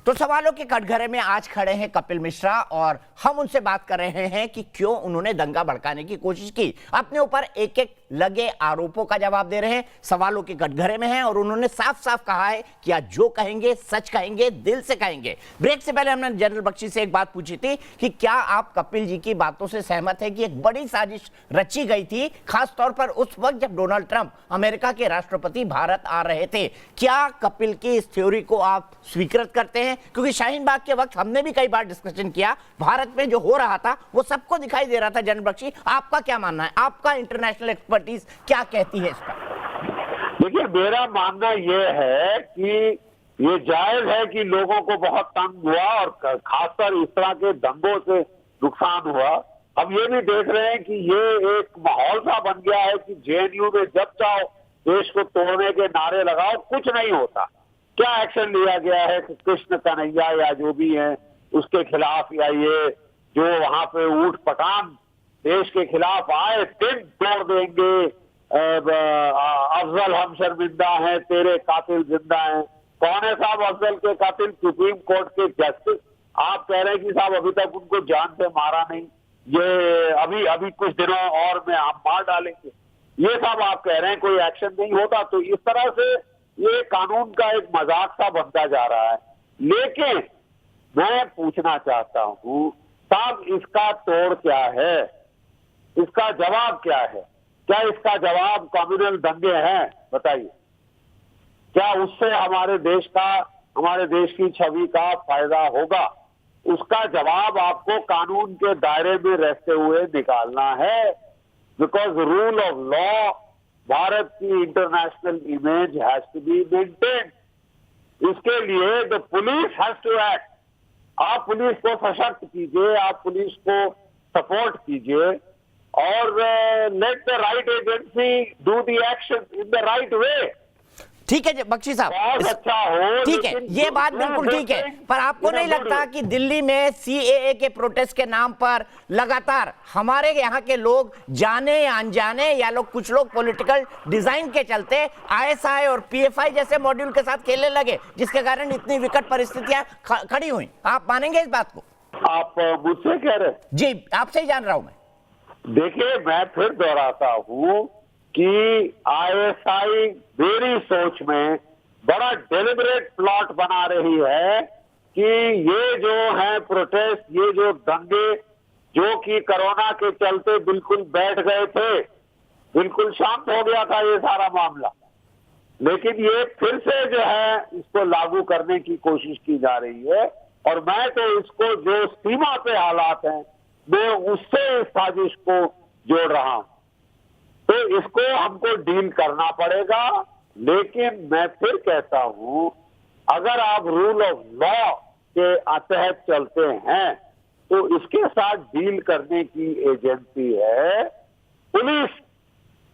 तो सवालों के कटघरे में आज खड़े हैं कपिल मिश्रा और हम उनसे बात कर रहे हैं कि क्यों उन्होंने दंगा भड़काने की कोशिश की। अपने ऊपर एक एक लगे आरोपों का जवाब दे रहे हैं, सवालों के कटघरे में हैं और उन्होंने साफ साफ कहा है कि आज जो कहेंगे सच कहेंगे, दिल से कहेंगे। ब्रेक से पहले हमने जनरल बख्शी से एक बात पूछी थी कि क्या आप कपिल जी की बातों से सहमत है कि एक बड़ी साजिश रची गई थी, खासतौर पर उस वक्त जब डोनाल्ड ट्रंप अमेरिका के राष्ट्रपति भारत आ रहे थे। क्या कपिल की इस थ्योरी को आप स्वीकृत करते हैं? क्योंकि शाहीन बाग के वक्त हमने भी कई बार डिस्कशन किया, भारत में जो हो रहा था वो सबको दिखाई दे रहा था। जनरल बख्शी, आपका क्या मानना है? आपका इंटरनेशनल एक्सपर्टीज क्या कहती है इस पर? देखिए, मेरा मानना यह है कि ये जायज है कि लोगों को बहुत तंग हुआ और खासकर इस तरह के दंगों से नुकसान हुआ। अब ये भी देख रहे हैं कि ये एक माहौल सा बन गया है कि जेएनयू में जब चाहो देश को तोड़ने के नारे लगाओ, कुछ नहीं होता। क्या एक्शन लिया गया है कि कृष्ण कन्हैया या जो भी है उसके खिलाफ, या ये जो वहां पे ऊट पटांग देश के खिलाफ आए, दिन तोड़ देंगे, अफजल हम शर्मिंदा हैं, तेरे कातिल जिंदा हैं। कौन है साहब अफजल के कातिल? सुप्रीम कोर्ट के जस्टिस। आप कह रहे हैं कि साहब अभी तक उनको जान से मारा नहीं, ये अभी कुछ दिनों और में हम मार डालेंगे, ये साहब आप कह रहे हैं, कोई एक्शन नहीं होता। तो इस तरह से ये कानून का एक मजाक सा बनता जा रहा है। लेकिन मैं पूछना चाहता हूं साहब, इसका तोड़ क्या है? इसका जवाब क्या है? क्या इसका जवाब कम्युनल दंगे हैं? बताइए, क्या उससे हमारे देश की छवि का फायदा होगा? उसका जवाब आपको कानून के दायरे में रहते हुए निकालना है। Because rule of law, Bharat की international image has to be maintained. इसके लिए the police has to act. आप पुलिस को सशक्त कीजिए, आप पुलिस को सपोर्ट कीजिए और let the right agency do the action in the right way. ठीक है बख्शी साहब, अच्छा हो, ठीक है, ये बात बिल्कुल ठीक है, पर आपको नहीं लगता कि दिल्ली में सीएए के प्रोटेस्ट के नाम पर लगातार हमारे यहाँ के लोग जाने या अनजाने, या कुछ लोग पॉलिटिकल डिजाइन के चलते आईएसआई और पीएफआई जैसे मॉड्यूल के साथ खेलने लगे, जिसके कारण इतनी विकट परिस्थितियां खड़ी हुई? आप मानेंगे इस बात को? आप मुझसे कह रहे? जी, आपसे ही जान रहा हूं मैं। देखिए, मैं फिर दोहराता हूं कि आईएसआई मेरी सोच में बड़ा डेलिबरेट प्लॉट बना रही है कि ये जो है प्रोटेस्ट, ये जो दंगे जो कि कोरोना के चलते बिल्कुल बैठ गए थे, बिल्कुल शांत हो गया था ये सारा मामला, लेकिन ये फिर से जो है इसको लागू करने की कोशिश की जा रही है। और मैं तो इसको जो सीमा पे हालात हैं, मैं उससे इस साजिश को जोड़ रहा हूं। तो इसको हमको डील करना पड़ेगा। लेकिन मैं फिर कहता हूं, अगर आप रूल ऑफ लॉ के तहत चलते हैं तो इसके साथ डील करने की एजेंसी है पुलिस।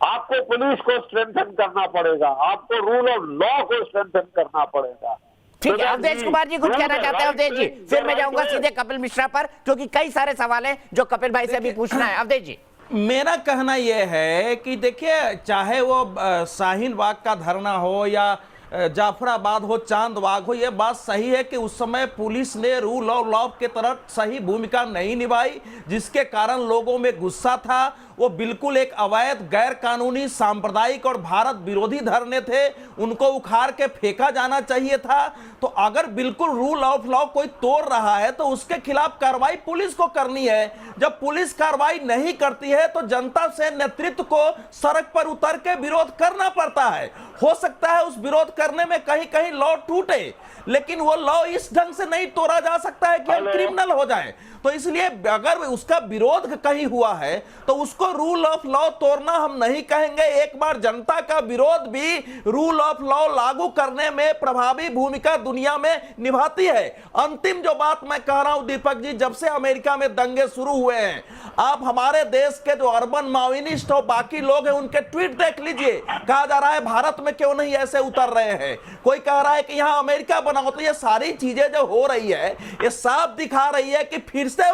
आपको पुलिस को स्ट्रेंथन करना पड़ेगा, आपको रूल ऑफ लॉ को स्ट्रेंथन करना पड़ेगा। ठीक है, अवधेश कुमार जी कुछ कहना चाहते हैं? अवधेश जी, फिर मैं जाऊंगा सीधे कपिल मिश्रा पर, क्योंकि कई सारे सवाल हैं जो कपिल भाई से अभी पूछना है। अवधेश जी, मेरा कहना यह है कि देखिए, चाहे वो शाहीन बाग का धरना हो या जाफराबाद हो, चांद बाग हो, यह बात सही है कि उस समय पुलिस ने रूल ऑफ लॉ के तरफ सही भूमिका नहीं निभाई, जिसके कारण लोगों में गुस्सा था। वो बिल्कुल एक अवैध, गैर कानूनी, सांप्रदायिक और भारत विरोधी धरने थे, उनको उखाड़ के फेंका जाना चाहिए था। तो अगर बिल्कुल रूल ऑफ लॉ कोई तोड़ रहा है तो उसके खिलाफ कार्रवाई पुलिस को करनी है। जब पुलिस कार्रवाई नहीं करती है तो जनता से नेतृत्व को सड़क पर उतर के विरोध करना पड़ता है। हो सकता है उस विरोध करने में कहीं कहीं लॉ टूटे, लेकिन वो लॉ इस ढंग से नहीं तोड़ा जा सकता है कि हम क्रिमिनल हो जाएं। तो इसलिए अगर उसका विरोध कहीं हुआ है तो उसको रूल ऑफ लॉ तोड़ना हम नहीं कहेंगे। एक बार जनता का विरोध भी रूल ऑफ लॉ लागू करने में प्रभावी भूमिका दुनिया में निभाती है। अंतिम जो बात मैं कह रहा हूं दीपक जी, जब से अमेरिका में दंगे शुरू हुए हैं, आप हमारे देश के जो अर्बन माओइस्ट और बाकी लोग हैं उनके ट्वीट देख लीजिए। कहा जा रहा है भारत में क्यों नहीं ऐसे उतर रहे हैं, कोई कह रहा है कि यहां अमेरिका बनाओ। तो ये सारी चीजें जो हो रही है, ये साफ दिखा रही है कि फिर से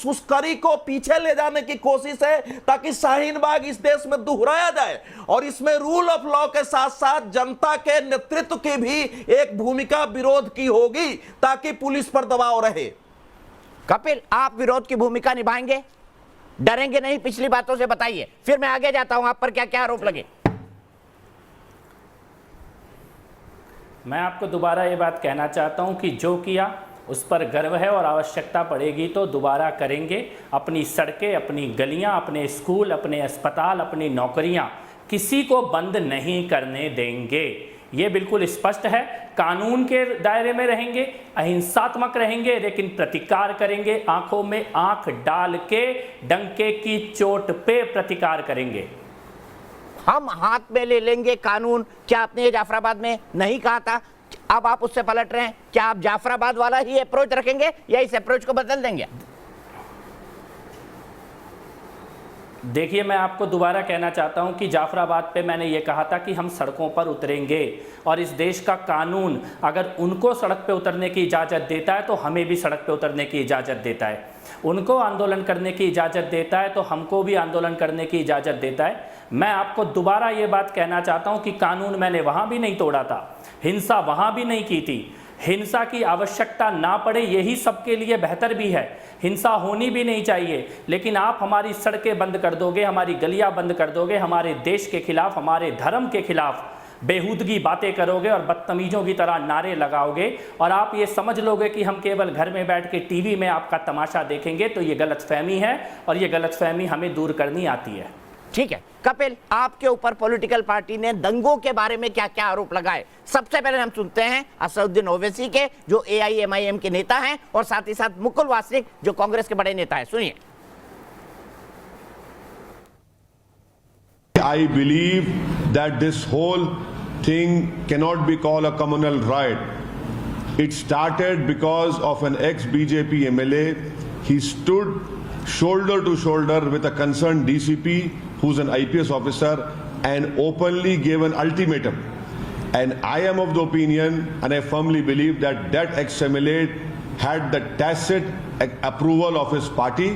उस कड़ी को पीछे ले जाने की कोशिश है ताकि शाहीन बाग इस देश में दोहराया जाए। और इसमें रूल ऑफ लॉ के साथ साथ जनता के नेतृत्व की भी एक भूमिका विरोध की होगी ताकि पुलिस पर दबाव रहे। कपिल, आप विरोध की भूमिका निभाएंगे, डरेंगे नहीं? पिछली बातों से बताइए, फिर मैं आगे जाता हूं। आप पर क्या क्या आरोप लगे? मैं आपको दोबारा ये बात कहना चाहता हूं कि जो किया उस पर गर्व है और आवश्यकता पड़ेगी तो दोबारा करेंगे। अपनी सड़कें, अपनी गलियां, अपने स्कूल, अपने अस्पताल, अपनी नौकरियां किसी को बंद नहीं करने देंगे। ये बिल्कुल स्पष्ट है। कानून के दायरे में रहेंगे, अहिंसात्मक रहेंगे, लेकिन प्रतिकार करेंगे। आंखों में आंख डाल के डंके की चोट पे प्रतिकार करेंगे। हम हाथ में ले लेंगे कानून, क्या आपने ये जाफराबाद में नहीं कहा था? अब आप उससे पलट रहे हैं। क्या आप जाफराबाद वाला ही अप्रोच रखेंगे या इस अप्रोच को बदल देंगे? देखिए, मैं आपको दोबारा कहना चाहता हूं कि जाफराबाद पे मैंने ये कहा था कि हम सड़कों पर उतरेंगे और इस देश का कानून अगर उनको सड़क पे उतरने की इजाज़त देता है तो हमें भी सड़क पे उतरने की इजाज़त देता है। उनको आंदोलन करने की इजाज़त देता है तो हमको भी आंदोलन करने की इजाज़त देता है। मैं आपको दोबारा ये बात कहना चाहता हूं कि कानून मैंने वहाँ भी नहीं तोड़ा था, हिंसा वहाँ भी नहीं की थी। हिंसा की आवश्यकता ना पड़े यही सबके लिए बेहतर भी है। हिंसा होनी भी नहीं चाहिए, लेकिन आप हमारी सड़कें बंद कर दोगे, हमारी गलियां बंद कर दोगे, हमारे देश के खिलाफ, हमारे धर्म के खिलाफ बेहूदगी बातें करोगे और बदतमीजों की तरह नारे लगाओगे और आप ये समझ लोगे कि हम केवल घर में बैठ के टीवी में आपका तमाशा देखेंगे, तो ये गलतफहमी है और ये गलतफहमी हमें दूर करनी आती है। ठीक है कपिल, आपके ऊपर पॉलिटिकल पार्टी ने दंगों के बारे में क्या क्या आरोप लगाए? सबसे पहले हम सुनते हैं असदुद्दीन ओवैसी के, जो AIMIM के नेता हैं, और साथ ही साथ मुकुल वासनिक, जो कांग्रेस के बड़े नेता हैं। सुनिए। I believe that this whole thing cannot be called a communal riot. It started because of an ex-BJP MLA. He stood shoulder to shoulder with a concerned DCP who's an IPS officer and openly gave an ultimatum. And I am of the opinion, and I firmly believe, that that ex-MLA had the tacit approval of his party,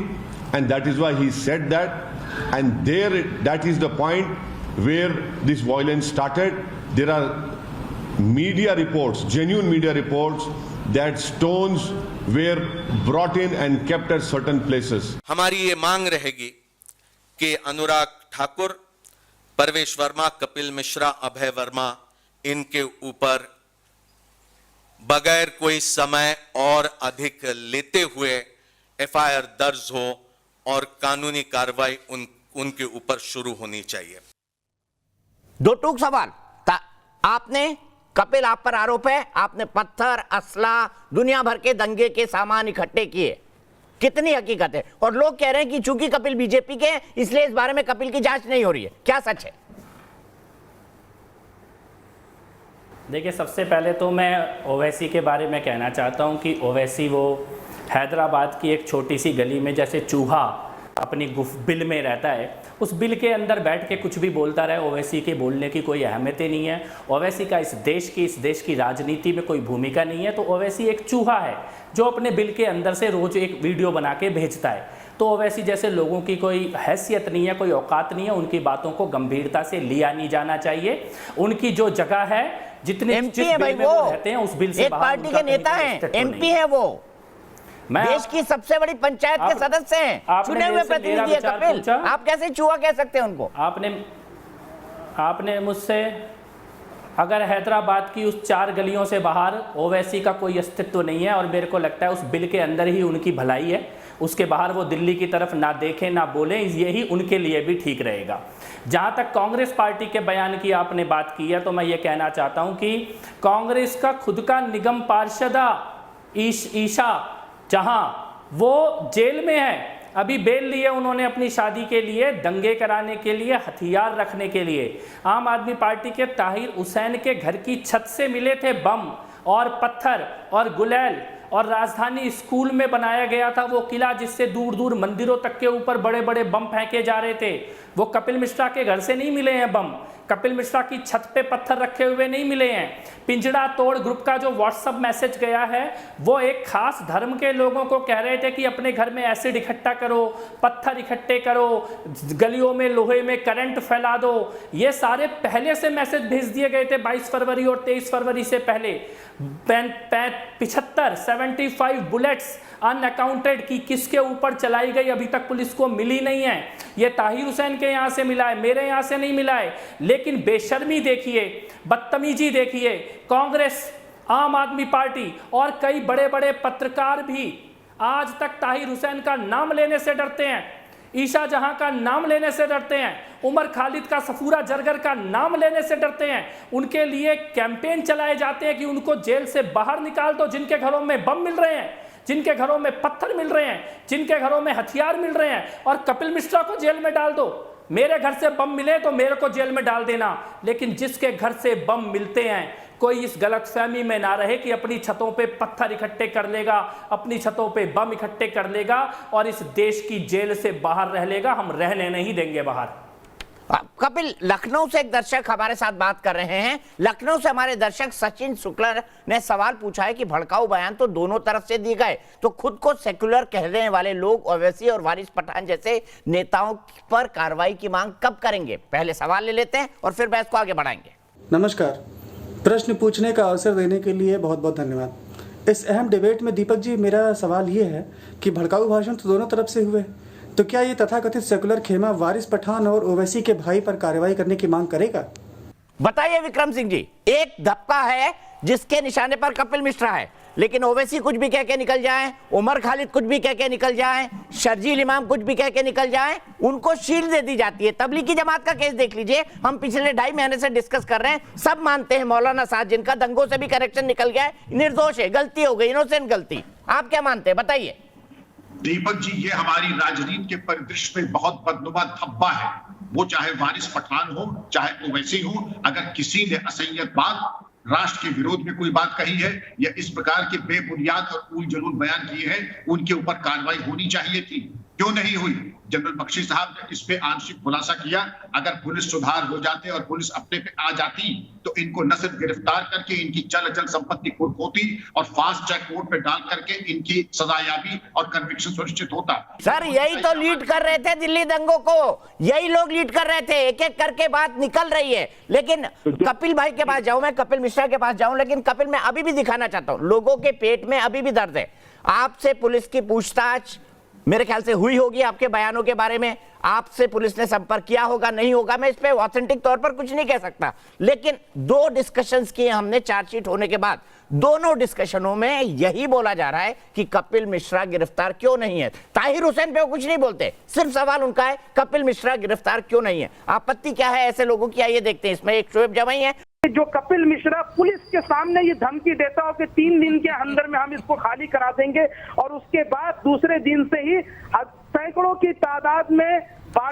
and that is why he said that. And that is the point where this violence started. There are media reports, genuine media reports, that stones were brought in and kept at certain places. हमारी ये मांग रहेगी कि अनुराग ठाकुर, परवेश वर्मा, कपिल मिश्रा, अभय वर्मा, इनके ऊपर बगैर कोई समय और अधिक लेते हुए FIR दर्ज हो और कानूनी कार्रवाई उनके ऊपर शुरू होनी चाहिए। दो टूक सवाल। आपने, कपिल, आप पर आरोप है, आपने पत्थर, असला, दुनिया भर के दंगे के सामान इकट्ठे किए। कितनी हकीकत है? और लोग कह रहे हैं कि चूंकि कपिल बीजेपी के हैं इसलिए इस बारे में कपिल की जांच नहीं हो रही है। क्या सच है? देखिए, सबसे पहले तो मैं ओवैसी के बारे में कहना चाहता हूं कि ओवैसी वो हैदराबाद की एक छोटी सी गली में जैसे चूहा अपनी बिल में रहता है, उस बिल के अंदर बैठ के कुछ भी बोलता रहे। ओवैसी के बोलने की कोई अहमियत ही नहीं है। ओवैसी का इस देश की राजनीति में कोई भूमिका नहीं है। तो ओवैसी एक चूहा है जो अपने बिल के अंदर से रोज एक वीडियो बना के भेजता है। तो ओवैसी जैसे लोगों की कोई हैसियत नहीं है, कोई औकात नहीं है, उनकी बातों को गंभीरता से लिया नहीं जाना चाहिए। उनकी जो जगह है, जितने MP है भाई, वो रहते हैं उस बिल से एक पार्टी के नेता हैं, MP है वो, देश की सबसे बड़ी पंचायत के सदस्य हैं, चुने हुए प्रतिनिधि है। कपिल, आप कैसे चूहा कह सकते हैं उनको? आपने मुझसे, अगर हैदराबाद की उस 4 गलियों से बाहर ओवैसी का कोई अस्तित्व नहीं है और मेरे को लगता है उस बिल के अंदर ही उनकी भलाई है, उसके बाहर वो दिल्ली की तरफ ना देखें ना बोलें, यही उनके लिए भी ठीक रहेगा। जहाँ तक कांग्रेस पार्टी के बयान की आपने बात की है, तो मैं ये कहना चाहता हूँ कि कांग्रेस का खुद का निगम पार्षदा ईशा जहाँ वो जेल में है, अभी बेल लिए उन्होंने अपनी शादी के लिए, दंगे कराने के लिए, हथियार रखने के लिए। आम आदमी पार्टी के ताहिर हुसैन के घर की छत से मिले थे बम और पत्थर और गुलेल, और राजधानी स्कूल में बनाया गया था वो किला जिससे दूर दूर मंदिरों तक के ऊपर बड़े बड़े बम फेंके जा रहे थे। वो कपिल मिश्रा के घर से नहीं मिले हैं बम, कपिल मिश्रा की छत पे पत्थर रखे हुए नहीं मिले हैं। पिंजड़ा तोड़ ग्रुप का जो व्हाट्सएप मैसेज गया है वो एक खास धर्म के लोगों को कह रहे थे कि अपने घर में एसिड इकट्ठा करो, पत्थर इकट्ठे करो, गलियों में लोहे में करंट फैला दो। ये सारे पहले से मैसेज भेज दिए गए थे 22 फरवरी और 23 फरवरी से पहले। 75 बुलेट्स अनअकाउंटेड की किसके ऊपर चलाई गई अभी तक पुलिस को मिली नहीं है। ये ताहिर हुसैन के यहाँ से मिला है, मेरे यहाँ से नहीं मिला है। लेकिन बेशर्मी देखिए, बदतमीजी देखिए, कांग्रेस, आम आदमी पार्टी और कई बड़े बड़े पत्रकार भी आज तक ताहिर हुसैन का नाम लेने से डरते हैं, ईशा जहां का नाम लेने से डरते हैं, उमर खालिद का, सफूरा जरगर का नाम लेने से डरते हैं। उनके लिए कैंपेन चलाए जाते हैं कि उनको जेल से बाहर निकाल दो, जिनके घरों में बम मिल रहे हैं, जिनके घरों में पत्थर मिल रहे हैं, जिनके घरों में हथियार मिल रहे हैं, और कपिल मिश्रा को जेल में डाल दो। मेरे घर से बम मिले तो मेरे को जेल में डाल देना, लेकिन जिसके घर से बम मिलते हैं कोई इस गलतफहमी में ना रहे कि अपनी छतों पे पत्थर इकट्ठे कर लेगा, अपनी छतों पे बम इकट्ठे कर लेगा और इस देश की जेल से बाहर रह लेगा। हम रहने नहीं देंगे बाहर। कपिल, लखनऊ से एक दर्शक हमारे साथ बात कर रहे हैं। लखनऊ से हमारे दर्शक सचिन शुक्ला ने सवाल पूछा है कि भड़काऊ बयान तो दोनों तरफ से दिए गए, तो खुद को सेक्युलर कहने वाले लोग ओवैसी और वारिस पठान जैसे नेताओं पर कार्रवाई की मांग कब करेंगे? पहले सवाल ले लेते हैं और फिर बहस को आगे बढ़ाएंगे। नमस्कार, प्रश्न पूछने का अवसर देने के लिए बहुत बहुत धन्यवाद। इस अहम डिबेट में दीपक जी, मेरा सवाल ये है कि भड़काऊ भाषण तो दोनों तरफ से हुए, तो क्या ये तथाकथित सेकुलर खेमा वारिस पठान और ओवैसी के भाई पर कार्रवाई करने की मांग करेगा? बताइए विक्रम सिंह जी। एक धक्का है जिसके निशाने पर कपिल मिश्रा है, लेकिन ओवैसी कुछ भी कह के निकल जाए, उमर खालिद कुछ भी कह के निकल जाए, शर्जील इमाम कुछ भी कह के निकल जाए, उनको शील्ड दे दी जाती है। तबलीगी जमात का केस देख लीजिए, हम पिछले 2.5 महीने से डिस्कस कर रहे हैं, सब मानते हैं मौलाना साहब जिनका दंगों से भी कनेक्शन निकल गया है, निर्दोष है, गलती हो गई, इनोसेंट गलती। आप क्या मानते हैं, बताइए। दीपक जी, ये हमारी राजनीति के परिदृश्य में बहुत बदनुमा धब्बा है। वो चाहे वारिस पठान हो चाहे ओवैसी हो, अगर किसी ने असंयत बात, राष्ट्र के विरोध में कोई बात कही है या इस प्रकार के बेबुनियाद और उल जलूल बयान किए हैं, उनके ऊपर कार्रवाई होनी चाहिए थी। क्यों नहीं हुई? जनरल बख्शी साहब ने इस पे आंशिक खुलासा किया। अगर पुलिस सुधार हो जाते और पुलिस अपने पे आ जाती तो इनको न सिर्फ गिरफ्तार करके इनकी चल अचल संपत्ति कुर्क होती और फास्ट ट्रैक कोर्ट पे डाल करके इनकी सजायाबी और कन्विक्शन सुनिश्चित होता। सर, यही तो लीड कर रहे थे दिल्ली दंगों को, यही लोग लीड कर रहे थे। एक एक करके बात निकल रही है। लेकिन कपिल भाई के पास जाऊं, मैं कपिल मिश्रा के पास जाऊं, लेकिन कपिल, मैं अभी भी दिखाना चाहता हूं, लोगों के पेट में अभी भी दर्द है। आपसे पुलिस की पूछताछ मेरे ख्याल से हुई होगी, आपके बयानों के बारे में आपसे पुलिस ने संपर्क किया होगा, नहीं होगा, मैं इस पे ऑथेंटिक तौर पर कुछ नहीं कह सकता। लेकिन 2 डिस्कशंस किए हमने चार्जशीट होने के बाद, दोनों डिस्कशनों में यही बोला जा रहा है कि कपिल मिश्रा गिरफ्तार क्यों नहीं है। ताहिर हुसैन पे वो कुछ नहीं बोलते, सिर्फ सवाल उनका है कपिल मिश्रा गिरफ्तार क्यों नहीं है। आपत्ति क्या है ऐसे लोगों की, आइए देखते हैं। इसमें एक शोएब जमाई है जो कपिल मिश्रा पुलिस के सामने ये धमकी देता हो कि 3 दिन के अंदर में हम इसको खाली करा देंगे, और उसके बाद दूसरे दिन से ही सैकड़ों की तादाद में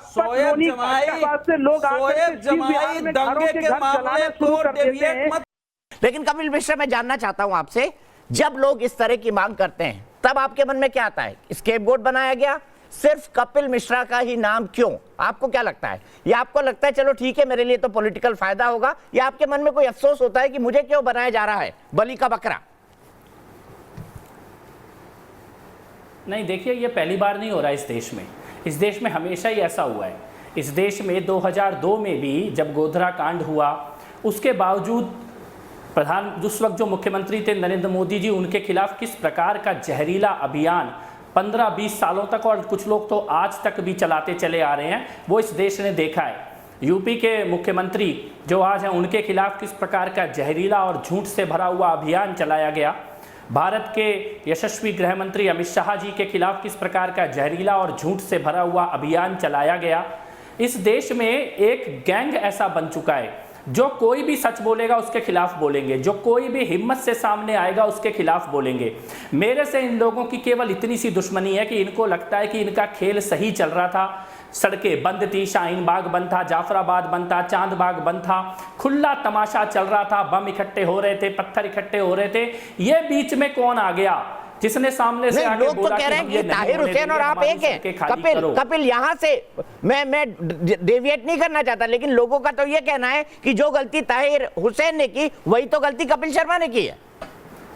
से लोग लेकिन कपिल मिश्रा, मैं जानना चाहता हूं आपसे, जब लोग इस तरह की मांग करते हैं तब आपके मन में क्या आता है? स्केपगोट बनाया गया, सिर्फ कपिल मिश्रा का ही नाम क्यों? आपको क्या लगता है? या आपको लगता है चलो ठीक है मेरे लिए तो पॉलिटिकल फायदा होगा, या आपके मन में कोई अफसोस होता है कि मुझे क्यों बनाया जा रहा है बलि का बकरा? नहीं, देखिए, ये पहली बार नहीं हो रहा इस देश में। इस देश में हमेशा ही ऐसा हुआ है। इस देश में 2002 में भी जब गोधरा कांड हुआ, उसके बावजूद उस वक्त जो मुख्यमंत्री थे नरेंद्र मोदी जी, उनके खिलाफ किस प्रकार का जहरीला अभियान 15-20 सालों तक, और कुछ लोग तो आज तक भी चलाते चले आ रहे हैं, वो इस देश ने देखा है। यूपी के मुख्यमंत्री जो आज हैं, उनके खिलाफ किस प्रकार का जहरीला और झूठ से भरा हुआ अभियान चलाया गया। भारत के यशस्वी गृह मंत्री अमित शाह जी के खिलाफ किस प्रकार का जहरीला और झूठ से भरा हुआ अभियान चलाया गया। इस देश में एक गैंग ऐसा बन चुका है, जो कोई भी सच बोलेगा उसके खिलाफ बोलेंगे, जो कोई भी हिम्मत से सामने आएगा उसके खिलाफ बोलेंगे। मेरे से इन लोगों की केवल इतनी सी दुश्मनी है कि इनको लगता है कि इनका खेल सही चल रहा था, सड़कें बंद थी, शाहीन बाग बंद था, जाफराबाद बंद था, चांद बाग बंद था, खुला तमाशा चल रहा था, बम इकट्ठे हो रहे थे, पत्थर इकट्ठे हो रहे थे। ये बीच में कौन आ गया? जिसने सामने से नहीं, आके लोग तो बोला कह रहे हैं हम ये कि नहीं ताहिर होने हुसैन और देंगे, आप हमारी एक हैं। सड़कें खाली करो। कपिल यहाँ से मैं डेविएट नहीं करना चाहता, लेकिन लोगों का तो ये कहना है कि जो गलती ताहिर हुसैन ने की वही तो गलती कपिल शर्मा ने की है।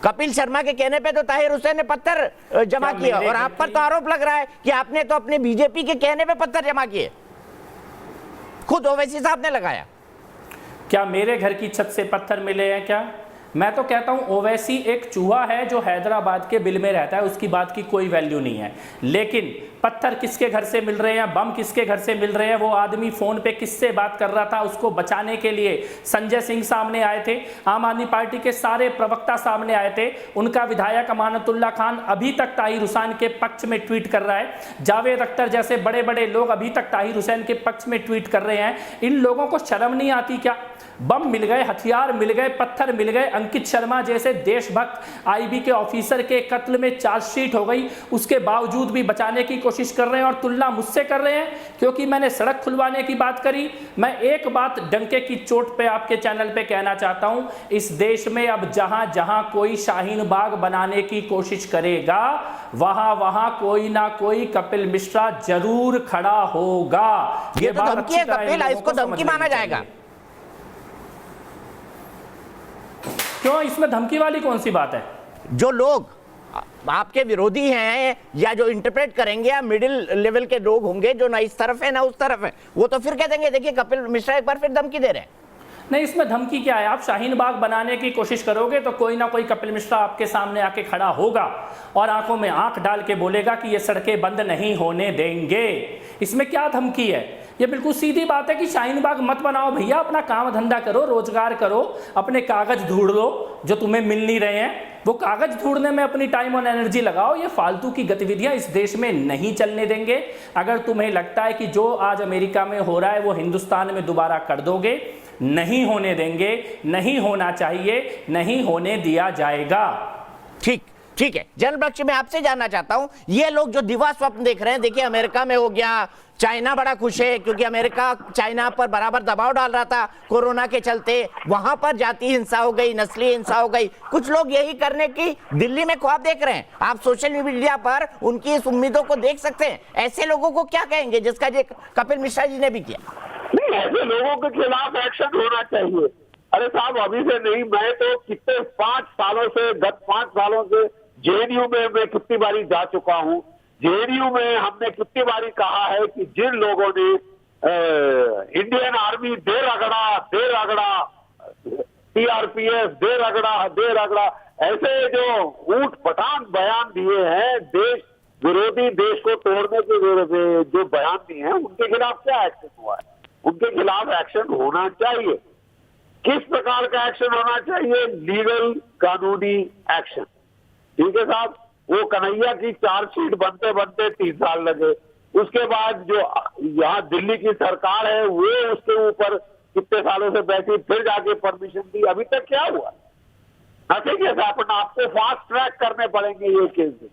कपिल शर्मा के कहने पे तो ताहिर हुसैन ने पत्थर जमा क्या किया मेरे और घर आप पर की- तो आरोप लग रहा है कि आपने तो अपने बीजेपी के कहने पे पत्थर जमा किए, खुद ओवैसी साहब ने लगाया। क्या मेरे घर की छत से पत्थर मिले हैं क्या? मैं तो कहता हूं ओवैसी एक चूहा है जो हैदराबाद के बिल में रहता है, उसकी बात की कोई वैल्यू नहीं है। लेकिन पत्थर किसके घर से मिल रहे हैं, बम किसके घर से मिल रहे हैं, वो आदमी फोन पे किससे बात कर रहा था, उसको बचाने के लिए संजय सिंह सामने आए थे, आम आदमी पार्टी के सारे प्रवक्ता सामने आए थे, उनका विधायक अमानतुल्लाह खान अभी तक ताहिर हुसैन के पक्ष में ट्वीट कर रहा है, जावेद अख्तर जैसे बड़े बड़े लोग अभी तक ताहिर हुसैन के पक्ष में ट्वीट कर रहे हैं। इन लोगों को शर्म नहीं आती क्या? बम मिल गए, हथियार मिल गए, पत्थर मिल गए, अंकित शर्मा जैसे देशभक्त आईबी के ऑफिसर के कत्ल में चार्जशीट हो गई, उसके बावजूद भी बचाने की कोशिश कर रहे हैं और तुलना मुझसे कर रहे हैं क्योंकि मैंने सड़क खुलवाने की बात करी। मैं एक बात डंके की चोट पे आपके चैनल पे कहना चाहता हूं, इस देश में अब जहां जहां कोई शाहीन बाग बनाने की कोशिश करेगा वहां वहां कोई ना कोई कपिल मिश्रा जरूर खड़ा होगा। ये तो बात धमकी अच्छी है तरह कपिल, लोगों इसको को धमकी समझ माना लेनी जाएगा। चाहिए। क्यों, इसमें धमकी वाली कौन सी बात है? जो लोग आपके विरोधी हैं या जो इंटरप्रेट करेंगे या मिडिल लेवल के लोग होंगे जो ना इस तरफ है ना उस तरफ है, वो तो फिर कह देंगे देखिए कपिल मिश्रा एक बार फिर धमकी दे रहे हैं। नहीं, इसमें धमकी क्या है? आप शाहीन बाग बनाने की कोशिश करोगे तो कोई ना कोई कपिल मिश्रा आपके सामने आके खड़ा होगा और आंखों में आंख डाल के बोलेगा कि ये सड़कें बंद नहीं होने देंगे। इसमें क्या धमकी है? ये बिल्कुल सीधी बात है कि शाहीन बाग मत बनाओ भैया, अपना काम धंधा करो, रोजगार करो, अपने कागज ढूंढ लो जो तुम्हें मिल नहीं रहे हैं, वो कागज ढूंढने में अपनी टाइम और एनर्जी लगाओ। ये फालतू की गतिविधियां इस देश में नहीं चलने देंगे। अगर तुम्हें लगता है कि जो आज अमेरिका में हो रहा है वो हिंदुस्तान में दोबारा कर दोगे, नहीं होने देंगे, नहीं होना चाहिए, नहीं होने दिया जाएगा। ठीक है जनरल बख्शी, मैं आपसे जानना चाहता हूं, ये लोग जो दिवा स्वप्न देख रहे हैं, देखिए अमेरिका में हो गया, चाइना बड़ा खुश है क्योंकि अमेरिका चाइना पर बराबर दबाव डाल रहा था कोरोना के चलते, वहां पर जातीय हिंसा हो गई, नस्लीय हिंसा हो गई, कुछ लोग यही करने की दिल्ली में ख्वाब देख रहे हैं। आप सोशल मीडिया पर उनकी इस उम्मीदों को देख सकते हैं। ऐसे लोगों को क्या कहेंगे जिसका जो कपिल मिश्रा जी ने भी किया? नहीं, ऐसे लोगों के खिलाफ एक्शन होना चाहिए। अरे साहब, अभी से नहीं, मैं तो कितने 5 सालों से, गत 5 सालों से जेएनयू में मैं कितनी बारी जा चुका हूं। जेएनयू में हमने कितनी बारी कहा है कि जिन लोगों ने इंडियन आर्मी दे रगड़ा, सीआरपीएफ दे रगड़ा, ऐसे जो ऊट पटांग बयान दिए हैं, देश विरोधी, देश को तोड़ने के जो बयान दिए हैं, उनके खिलाफ क्या एक्शन हुआ है? उनके खिलाफ एक्शन होना चाहिए। किस प्रकार का एक्शन होना चाहिए? लीगल, कानूनी एक्शन। ठीक है साहब, वो कन्हैया की चार्जशीट बनते बनते 3 साल लगे, उसके बाद जो यहाँ दिल्ली की सरकार है वो उसके ऊपर कितने सालों से बैठी, फिर जाके परमिशन दी, अभी तक क्या हुआ? ठीक है साहब, आपको फास्ट ट्रैक करने पड़ेंगे ये केस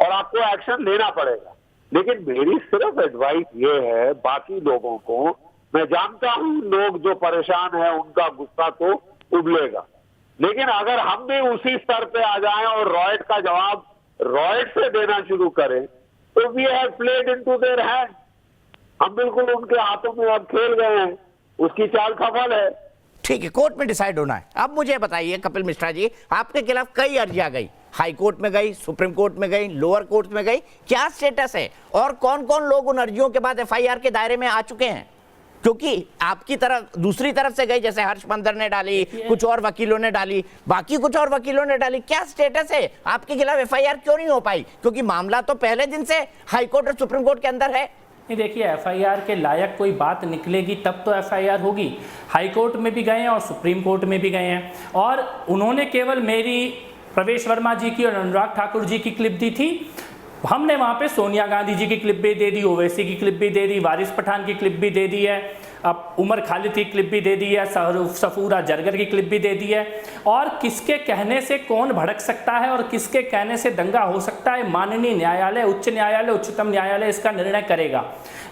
और आपको एक्शन लेना पड़ेगा। लेकिन मेरी सिर्फ एडवाइस ये है, बाकी लोगों को, मैं जानता हूं लोग जो परेशान है उनका गुस्सा तो उबलेगा, लेकिन अगर हम भी उसी स्तर पे आ जाएं और रॉयट का जवाब रॉयट से देना शुरू करें तो we have played into their hand. हम बिल्कुल उनके हाथों में अब खेल गए हैं, उसकी चाल सफल है। ठीक है, कोर्ट में डिसाइड होना है। अब मुझे बताइए कपिल मिश्रा जी, आपके खिलाफ कई अर्जियां गई, हाई कोर्ट में गई, सुप्रीम कोर्ट में गई, लोअर कोर्ट में गई, क्या स्टेटस है और कौन कौन लोग उन अर्जियों के बाद एफआईआर के दायरे में आ चुके हैं? क्योंकि आपकी तरफ, दूसरी तरफ से गई, जैसे हर्ष मंदर ने डाली, कुछ और वकीलों ने डाली, बाकी कुछ और वकीलों ने डाली, क्या स्टेटस है? आपके खिलाफ एफआईआर क्यों नहीं हो पाई? क्योंकि मामला तो पहले दिन से हाई कोर्ट और सुप्रीम कोर्ट के अंदर है। नहीं, देखिए, एफआईआर के लायक कोई बात निकलेगी तब तो एफआईआर होगी। हाई कोर्ट में भी गए हैं और सुप्रीम कोर्ट में भी गए हैं, और उन्होंने केवल मेरी, प्रवेश वर्मा जी की और अनुराग ठाकुर जी की क्लिप दी थी। हमने वहाँ पे सोनिया गांधी जी की क्लिप भी दे दी, ओवैसी की क्लिप भी दे दी, वारिस पठान की क्लिप भी दे दी है, अब उमर खालिद की क्लिप भी दे दी है, सफूरा जरगर की क्लिप भी दे दी है। और किसके कहने से कौन भड़क सकता है और किसके कहने से दंगा हो सकता है, माननीय न्यायालय, उच्च न्यायालय, उच्चतम न्यायालय इसका निर्णय करेगा।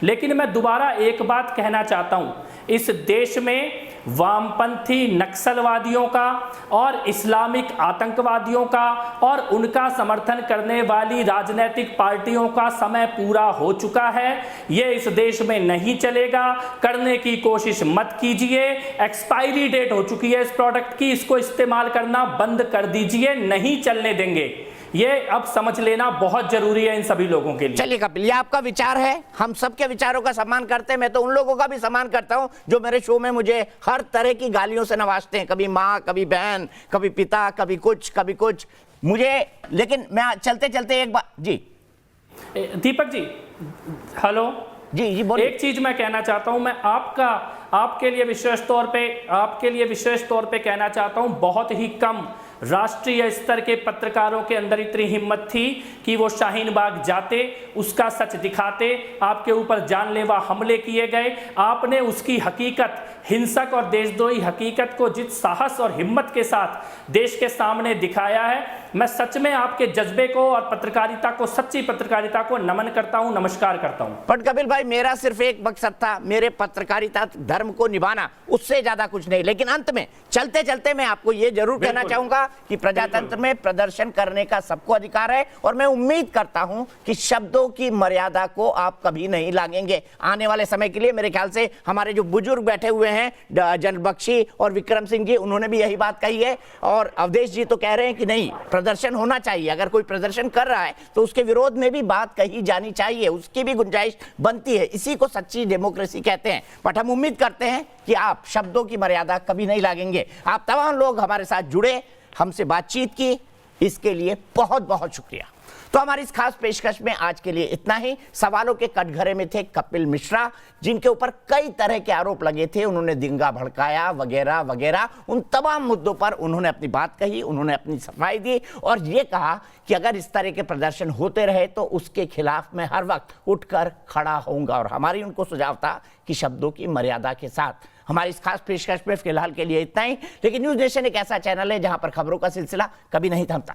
लेकिन मैं दोबारा एक बात कहना चाहता हूँ, इस देश में वामपंथी नक्सलवादियों का और इस्लामिक आतंकवादियों का और उनका समर्थन करने वाली राजनीतिक पार्टियों का समय पूरा हो चुका है। ये इस देश में नहीं चलेगा, करने की कोशिश मत कीजिए। एक्सपायरी डेट हो चुकी है इस प्रोडक्ट की, इसको इस्तेमाल करना बंद कर दीजिए, नहीं चलने देंगे। ये अब समझ लेना बहुत जरूरी है इन सभी लोगों के लिए। चलिए कपिल, ये आपका विचार है, हम सबके विचारों का सम्मान करते हैं। मैं तो उन लोगों का भी सम्मान करता हूं जो मेरे शो में मुझे हर तरह की गालियों से नवाजते हैं, कभी माँ, कभी बहन, कभी पिता, कभी कुछ मुझे। लेकिन मैं चलते चलते एक बात जी, दीपक जी, हेलो जी बोलिए। एक चीज मैं कहना चाहता हूं, मैं आपके लिए विशेष तौर पे कहना चाहता हूं, बहुत ही कम राष्ट्रीय स्तर के पत्रकारों के अंदर इतनी हिम्मत थी कि वो शाहीन बाग जाते, उसका सच दिखाते। आपके ऊपर जानलेवा हमले किए गए, आपने उसकी हकीकत, हिंसक और देशद्रोही हकीकत को जिस साहस और हिम्मत के साथ देश के सामने दिखाया है, मैं सच में आपके जज्बे को और पत्रकारिता को, सच्ची पत्रकारिता को नमन करता हूं, नमस्कार करता हूं। पर कपिल भाई, मेरा सिर्फ एक मकसद था, मेरे पत्रकारिता धर्म को निभाना, उससे ज्यादा कुछ नहीं। लेकिन अंत में चलते चलते मैं आपको यह जरूर कहना चाहूंगा कि प्रजातंत्र में प्रदर्शन करने का सबको अधिकार है, और मैं उम्मीद करता हूं कि शब्दों की मर्यादा को आप कभी नहीं लागेंगे। आने वाले समय के लिए मेरे ख्याल से हमारे जो बुजुर्ग बैठे हुए हैं, जनरल बख्शी और विक्रम सिंह जी, उन्होंने भी यही बात कही है, और अवधेश जी तो कह रहे हैं कि नहीं, प्रदर्शन होना चाहिए। अगर कोई प्रदर्शन कर रहा है तो उसके विरोध में भी बात कही जानी चाहिए, उसकी भी गुंजाइश बनती है। इसी को सच्ची डेमोक्रेसी कहते हैं। बट हम उम्मीद करते हैं कि आप शब्दों की मर्यादा कभी नहीं लागेंगे। आप तमाम लोग हमारे साथ जुड़े, हमसे बातचीत की, इसके लिए बहुत बहुत शुक्रिया। तो हमारी इस खास पेशकश में आज के लिए इतना ही। सवालों के कटघरे में थे कपिल मिश्रा, जिनके ऊपर कई तरह के आरोप लगे थे, उन्होंने दंगा भड़काया वगैरह वगैरह। उन तमाम मुद्दों पर उन्होंने अपनी बात कही, उन्होंने अपनी सफाई दी और ये कहा कि अगर इस तरह के प्रदर्शन होते रहे तो उसके खिलाफ मैं हर वक्त उठकर खड़ा होऊंगा। और हमारी उनको सुझाव था कि शब्दों की मर्यादा के साथ। हमारी इस खास पेशकश में फिलहाल के लिए इतना ही। लेकिन न्यूज़ नेशन एक ऐसा चैनल है जहां पर खबरों का सिलसिला कभी नहीं थमता।